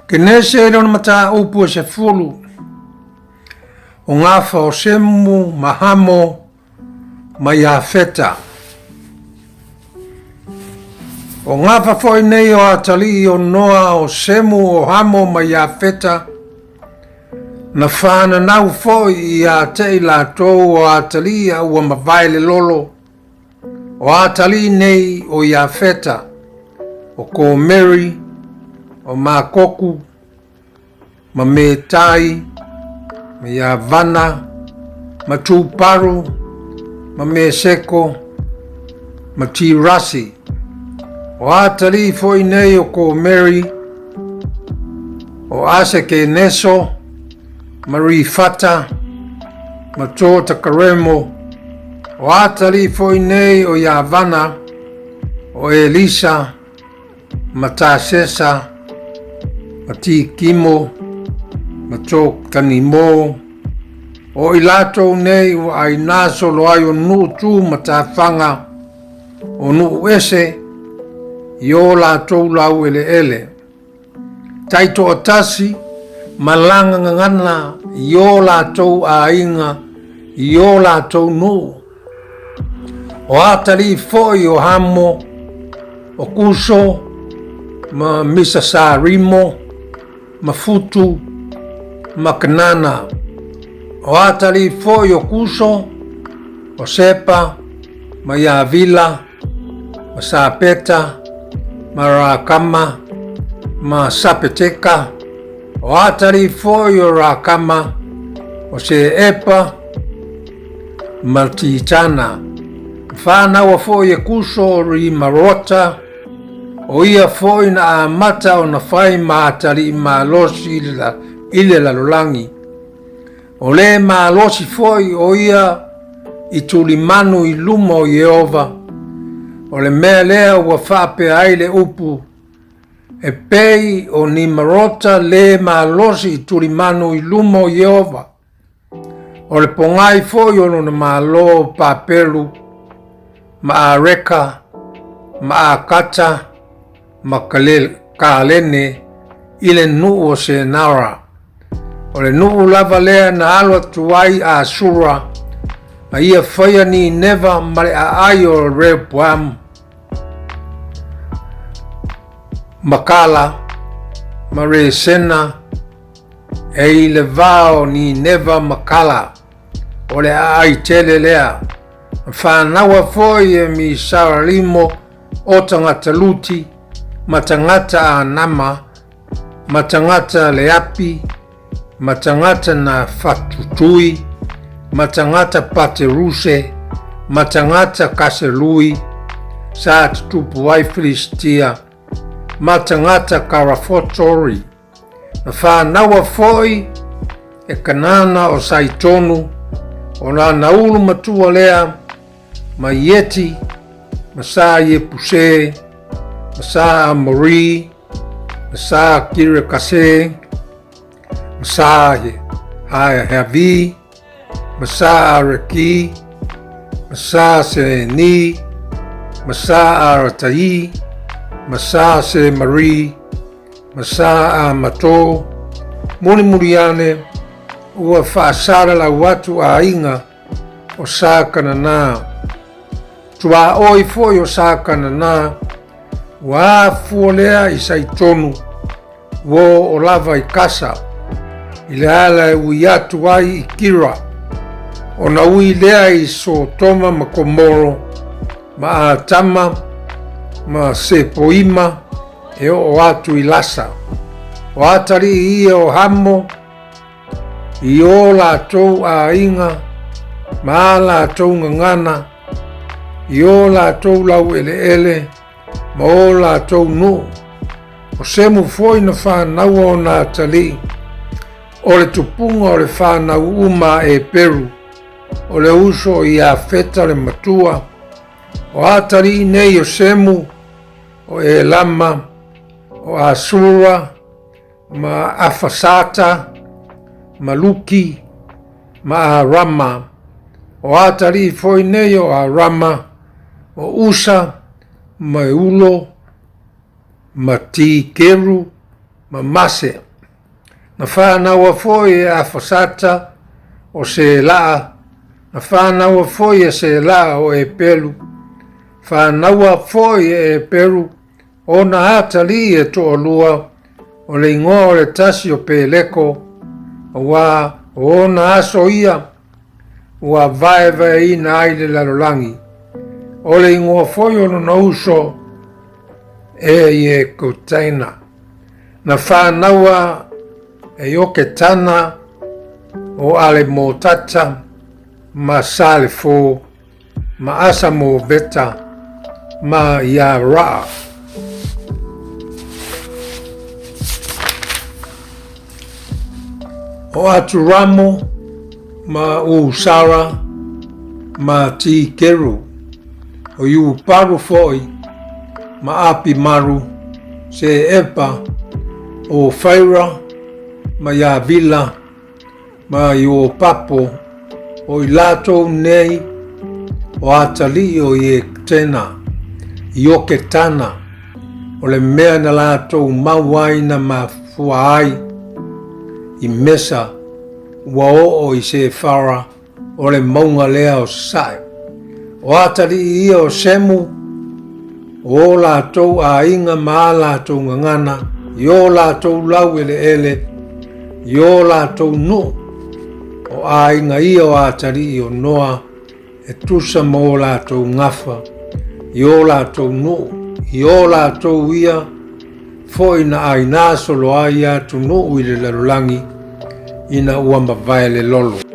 Kenese lona Mataupu se fulu. O ngafa o semu mahamo mai a feta. O ngafa foi nei o atali o noa o semu o hamo mai a feta. Na whana nau foi i a te la tau o atali a ua mawaile lolo. O atali nei o i a feta. O ko Mary, o makoku, ma me tai, ma ia vana, ma tuparu, ma me seko, ma tirasi. O atali foi nei o ko Mary, o ase ke neso, ma rifata, ma tō takaremo. O atali foi nei o ia vana, o Elisa, ma tā sesa, ma ti kimo, ma tō kanimo. O ilato nei o ai naso lo ai o nuu tū ma tā whanga, o nuu ese, i o la tō lau ele ele. Taito atasi, ma langa ngana, i o la tō a inga, i o la tō nuu. O atali foi o hamo, o kuso, ma misa sa rimo, ma futu, ma kanana. O atali foi o kuso, o sepa, ma ia vila, ma sapeta, ma rakama, ma sapeteka. O atali foi o rakama, o se epa, ma titana. Whana wa foi e kuso ri marota, o ia foi na amata o na whai maatari ma losi ile la lolangi. O le ma losi foi o ia i tuli manu i luma o Yehova. O le mea lea ua whape aile upu. E pei o ni marota le ma losi i tuli manu i luma o Yehova. O le pongai foi o na ma lo papelu, ma a reka, ma a kata, ma kalene, ile nuu o se nara. O le nuu lava lea na alwa tuai a sura, ma ia whaia ni neva mare a ai o reo puam. Makala, ma re sena, e ile vao ni neva makala, o le a ai tele lea. Whanawa foi e mi saralimo o tangata luti, matangata a nama, matangata leapi, matangata na fatutui, matangata pateruse, matangata kaselui, sa tupu ai Filistia, matangata karafotori. Whanawa foi e kanana o saitonu, o la naulu matua lea, ma yeti, ma sa ye puse, ma sa amori, ma sa kire kase, ma sa havi, ma sa araki, ma sa seni, ma sa aratai, ma sa se mari, ma sa amato, muni muriane, ua whaasara la watu a inga o sa kanana. Tua oi foi o sa kanana, wa fuolea i saitonu, wo o lava i kasa, i le ala e uiatu ai i kira, o na ui lea i so toma ma komoro, ma a tama, ma se poima, e o atu i lasa. O atari i o hamo, i o la tou a inga, ma la tou ngana, i o la tou lau ele ele, ma o la tou nu. O semu foi na whanau o na tali, o le tupunga o le whanau uma e Peru, o le uso i a feta le matua, o atari nei o semu, o e lama, o asura, ma afasata, maluki, ma rama, o atari foi nei o rama, o usa, ma ulo, ma tikeru ma mase. Na whānaua foi e a whasata o se laa. Na whānaua foi e se laa o e pelu. Whānaua foi e peru o na atali e to lua o le ingoa o le tasi o peleko wa o na aso ia wa vae ina aile lalolangi. O le ingoa foi o na uso e kutaina. Na whānaua e oke tana o ale mo tata ma sale fo ma asa mo beta ma ya ra. O atu ramo ma usara ma tikeru o yu paru foi ma api maru se epa o faira ma ya vila ma yu papo o ilato nei o atali o ye tena ioke tana o le mea na lato mawaina ma fuai i mesa wa o i se fara o le maunga lea o sai o atali ia o semu o lato a inga ma lato ngangana yo lato lau ele yo lato no o a inga ia o atali o noa e tusa mo lato ngafa yo lato no yo lato ia foi na aina solo aia tu no uile lalulangi ina uamba vai le lolo.